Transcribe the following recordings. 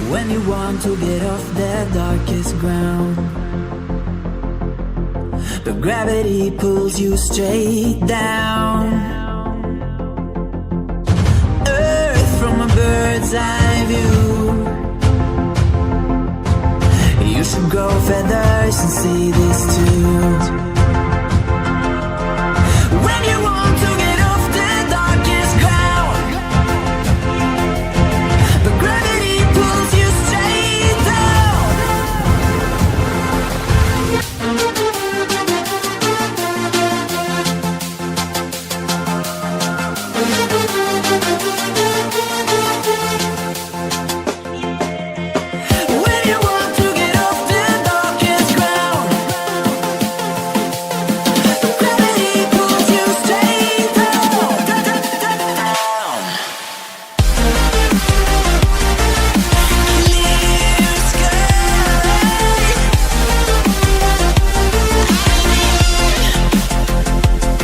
When you want to get off the darkest ground, but gravity pulls you straight down. Earth from a bird's eye view. You should grow feathers and see this too. When you want to get off the darkest ground, but gravity pulls you straight down. When you want to get off the darkest ground, but gravity pulls you straight down. Clear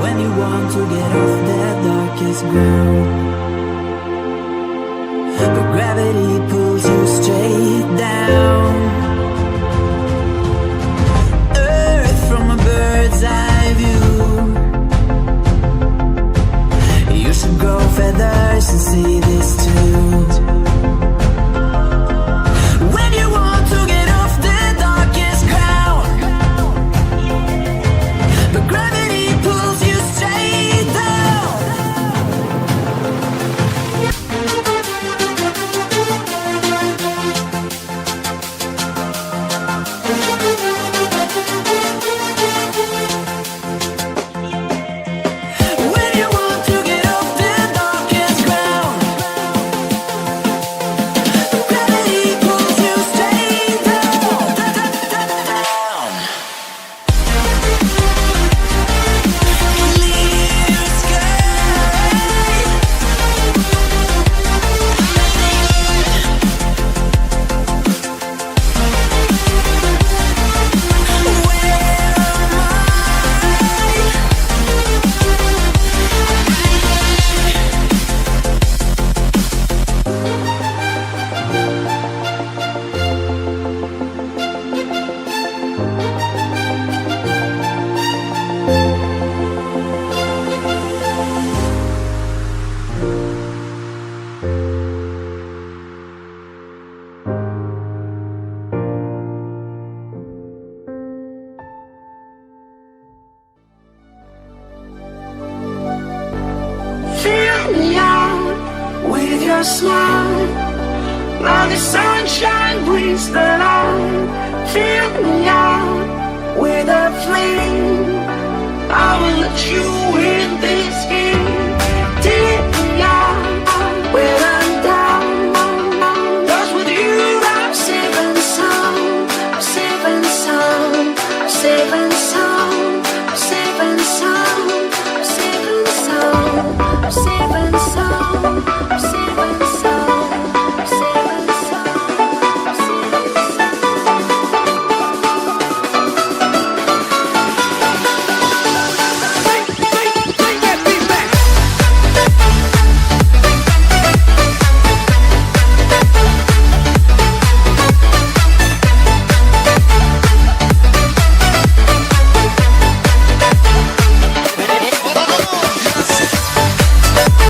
When you want to get off the darkest ground, but gravity pulls you straight down. Earth from a bird's eye view. You should grow feathers and see this too. When you want to get off the darkest ground, but gravity pulls you straight down. When you want to get off the darkest ground, but gravity pulls you straight down. Clear sky. Fill me out with your smile. Now the sunshine brings the light. Fill me out with a flame. I will